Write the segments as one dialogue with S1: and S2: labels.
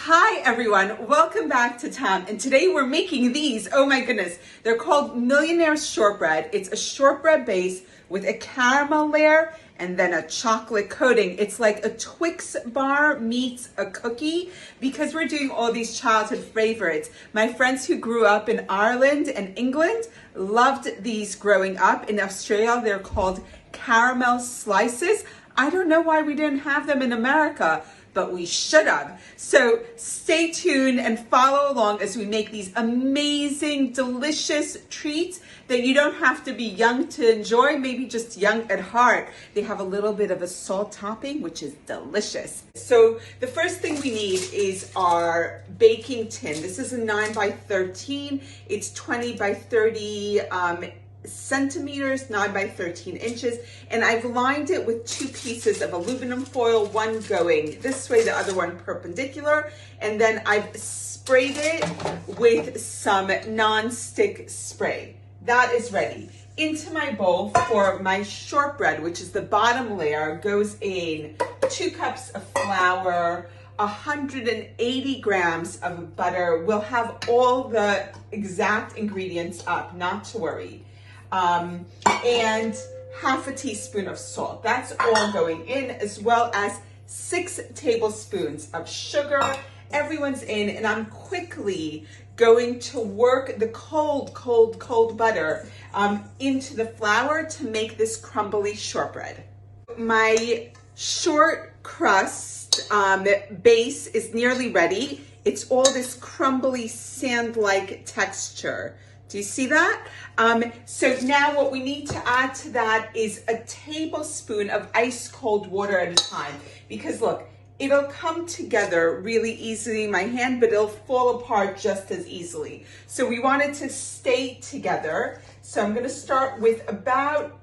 S1: Hi everyone, welcome back to Tam, and today we're making these. Oh my goodness, they're called Millionaires Shortbread. It's a shortbread base with a caramel layer and then a chocolate coating. It's like a Twix bar meets a cookie because we're doing all these childhood favorites. My friends who grew up in Ireland and England loved these growing up. In Australia, they're called caramel slices. I don't know why we didn't have them in America, but we should have. So stay tuned and follow along as we make these amazing, delicious treats that you don't have to be young to enjoy, maybe just young at heart. They have a little bit of a salt topping, which is delicious. So the first thing we need is our baking tin. This is a 9 by 13. It's 20 by 30 centimeters, 9 by 13 inches, and I've lined it with 2 pieces of aluminum foil, one going this way, the other one perpendicular, and then I've sprayed it with some non-stick spray. That is ready. Into my bowl for my shortbread, which is the bottom layer, goes in 2 cups of flour, 180 grams of butter. We'll have all the exact ingredients up, not to worry. And half a teaspoon of salt. That's all going in, as well as 6 tablespoons of sugar. Everyone's in, and I'm quickly going to work the cold butter into the flour to make this crumbly shortbread. My short crust base is nearly ready. It's all this crumbly sand-like texture. Do you see that? So now what we need to add to that is a tablespoon of ice cold water at a time. Because look, it'll come together really easily in my hand, but it'll fall apart just as easily. So we want it to stay together. So I'm gonna start with about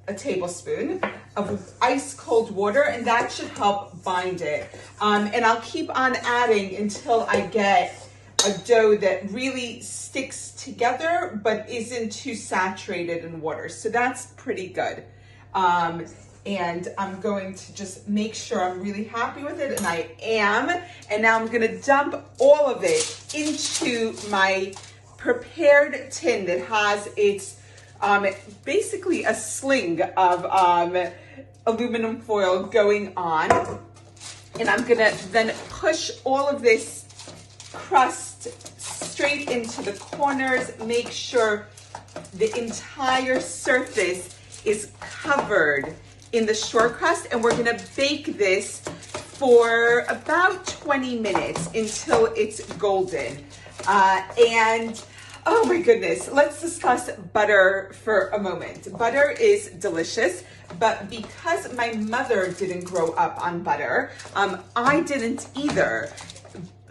S1: a tablespoon of ice cold water, and that should help bind it. And I'll keep on adding until I get a dough that really sticks together but isn't too saturated in water. So that's pretty good. And I'm going to just make sure I'm really happy with it, and I am. And now I'm gonna dump all of it into my prepared tin that has its basically a sling of aluminum foil going on. And I'm gonna then push all of this crust straight into the corners. Make sure the entire surface is covered in the short crust, and we're gonna bake this for about 20 minutes until it's golden. And oh my goodness, let's discuss butter for a moment. Butter is delicious, but because my mother didn't grow up on butter, I didn't either.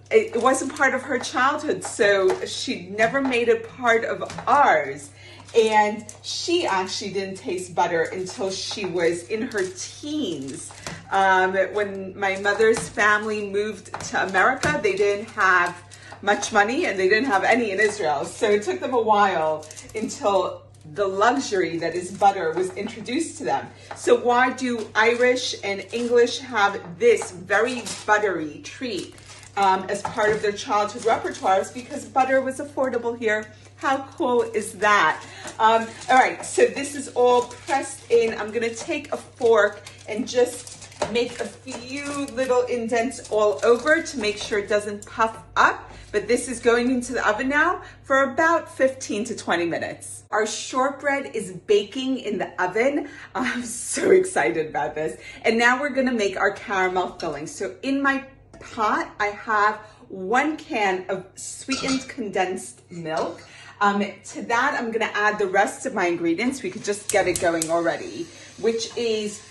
S1: It wasn't part of her childhood, so she never made it part of ours. And she actually didn't taste butter until she was in her teens. When my mother's family moved to America, they didn't have much money and they didn't have any in Israel. So it took them a while until the luxury that is butter was introduced to them. So why do Irish and English have this very buttery treat as part of their childhood repertoires? Because butter was affordable here. How cool is that? All right, so this is all pressed in. I'm gonna take a fork and just make a few little indents all over to make sure it doesn't puff up. But this is going into the oven now for about 15 to 20 minutes. Our shortbread is baking in the oven. I'm so excited about this. And now we're gonna make our caramel filling. So in my pot, I have 1 can of sweetened condensed milk. To that, I'm gonna add the rest of my ingredients. We could just get it going already, which is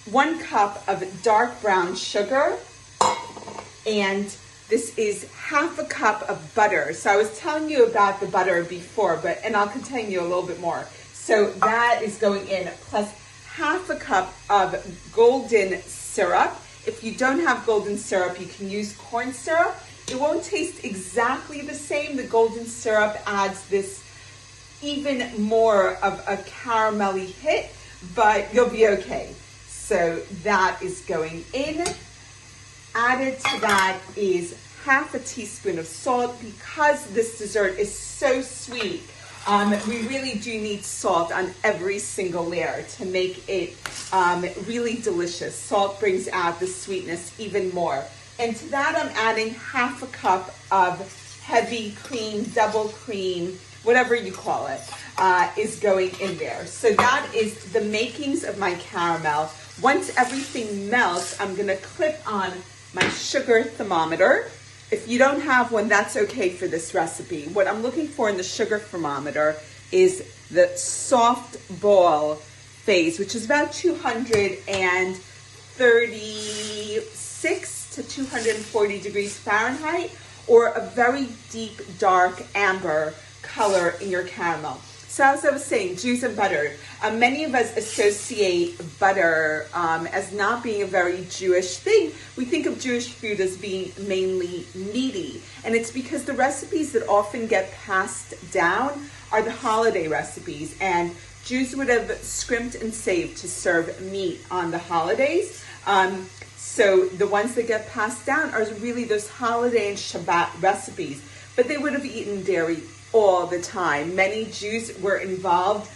S1: 1 cup of dark brown sugar, and this is half a cup of butter. So I was telling you about the butter before, and I'll continue a little bit more. So that is going in, plus half a cup of golden syrup. If you don't have golden syrup, you can use corn syrup. It won't taste exactly the same. The golden syrup adds this even more of a caramelly hit, but you'll be okay. So that is going in. Added to that is half a teaspoon of salt. Because this dessert is so sweet, we really do need salt on every single layer to make it really delicious. Salt brings out the sweetness even more. And to that, I'm adding half a cup of heavy cream, double cream, whatever you call it, is going in there. So that is the makings of my caramel. Once everything melts, I'm gonna clip on my sugar thermometer. If you don't have one, that's okay for this recipe. What I'm looking for in the sugar thermometer is the soft ball phase, which is about 236 to 240 degrees Fahrenheit, or a very deep, dark amber color in your caramel. So as I was saying, Jews and butter. Many of us associate butter as not being a very Jewish thing. We think of Jewish food as being mainly meaty. And it's because the recipes that often get passed down are the holiday recipes. And Jews would have scrimped and saved to serve meat on the holidays. So the ones that get passed down are really those holiday and Shabbat recipes. But they would have eaten dairy all the time. Many Jews were involved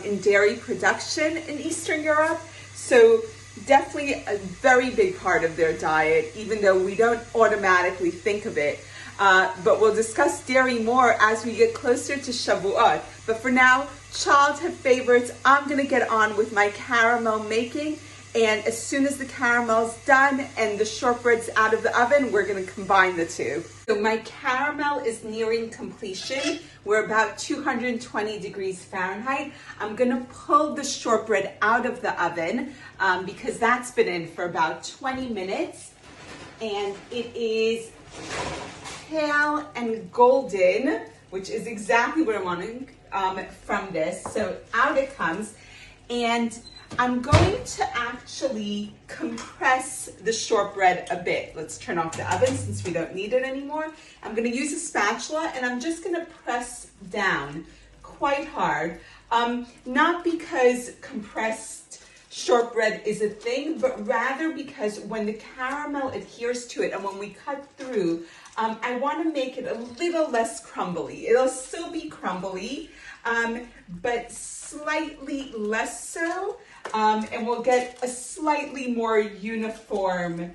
S1: in dairy production in Eastern Europe, so definitely a very big part of their diet, even though we don't automatically think of it. But we'll discuss dairy more as we get closer to Shavuot. But for now, childhood favorites, I'm gonna get on with my caramel making. And as soon as the caramel's done and the shortbread's out of the oven, we're gonna combine the two. So my caramel is nearing completion. We're about 220 degrees Fahrenheit. I'm gonna pull the shortbread out of the oven because that's been in for about 20 minutes. And it is pale and golden, which is exactly what I'm wanting from this. So out it comes. And I'm going to actually compress the shortbread a bit. Let's turn off the oven since we don't need it anymore. I'm going to use a spatula and I'm just going to press down quite hard. Not because compressed shortbread is a thing, but rather because when the caramel adheres to it and when we cut through, I want to make it a little less crumbly. It'll still be crumbly, but slightly less so. And we'll get a slightly more uniform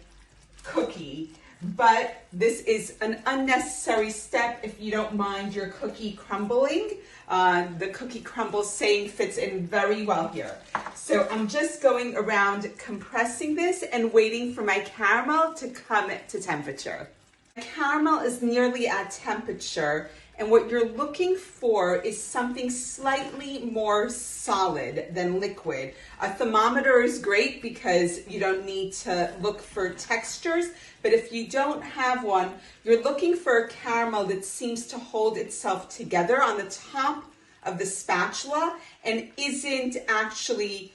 S1: cookie. But this is an unnecessary step if you don't mind your cookie crumbling. The cookie crumble saying fits in very well here. So I'm just going around compressing this and waiting for my caramel to come to temperature. Caramel is nearly at temperature, and what you're looking for is something slightly more solid than liquid. A thermometer is great because you don't need to look for textures, but if you don't have one, you're looking for a caramel that seems to hold itself together on the top of the spatula and isn't actually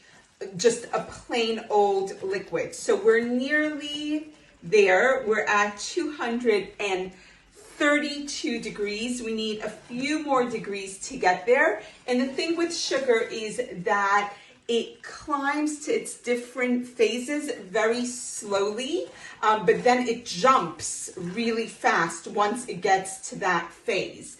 S1: just a plain old liquid. So we're nearly there. We're at 232 degrees. We need a few more degrees to get there. And the thing with sugar is that it climbs to its different phases very slowly, but then it jumps really fast once it gets to that phase.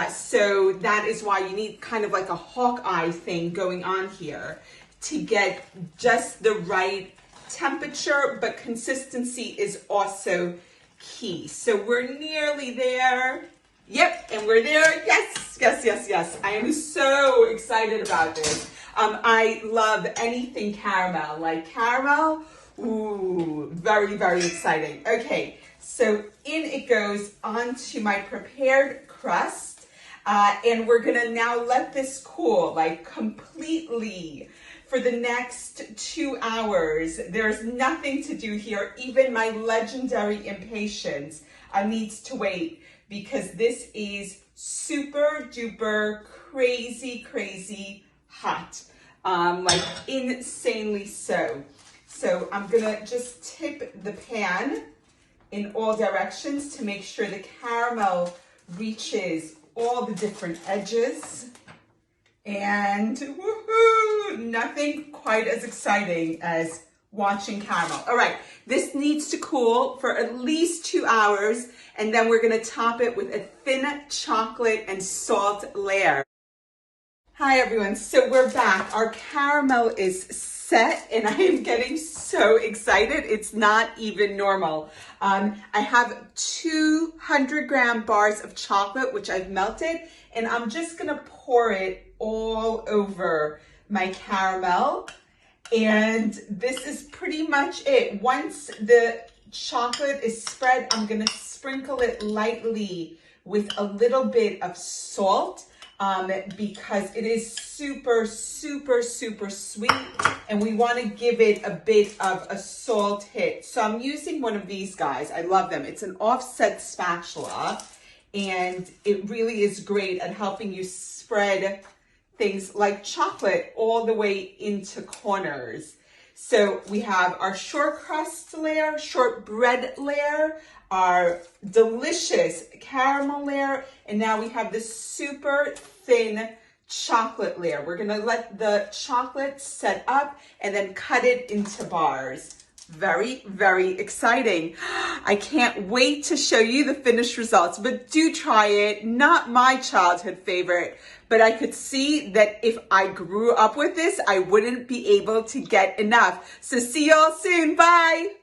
S1: So that is why you need kind of like a Hawkeye thing going on here to get just the right temperature, but consistency is also key. So we're nearly there. Yep, and we're there. Yes, yes, yes, yes. I am so excited about this. I love anything caramel, like caramel. Ooh, very, very exciting. Okay, so in it goes onto my prepared crust. And we're gonna now let this cool, like completely, for the next 2 hours. There's nothing to do here. Even my legendary impatience needs to wait because this is super duper crazy, crazy hot. Like insanely so. So I'm gonna just tip the pan in all directions to make sure the caramel reaches all the different edges. And woohoo, nothing quite as exciting as watching caramel. All right, this needs to cool for at least 2 hours. And then we're gonna top it with a thin chocolate and salt layer. Hi everyone, so we're back. Our caramel is set and I am getting so excited. It's not even normal. I have 200-gram bars of chocolate, which I've melted, and I'm just gonna pour it all over my caramel. And this is pretty much it. Once the chocolate is spread, I'm gonna sprinkle it lightly with a little bit of salt. Because it is super, super, super sweet and we want to give it a bit of a salt hit. So I'm using one of these guys. I love them. It's an offset spatula and it really is great at helping you spread things like chocolate all the way into corners. So we have our short crust layer, shortbread layer, our delicious caramel layer, and now we have this super thin chocolate layer. We're gonna let the chocolate set up and then cut it into bars. Very, very exciting. I can't wait to show you the finished results, but do try it. Not my childhood favorite, but I could see that if I grew up with this, I wouldn't be able to get enough. So see y'all soon. Bye.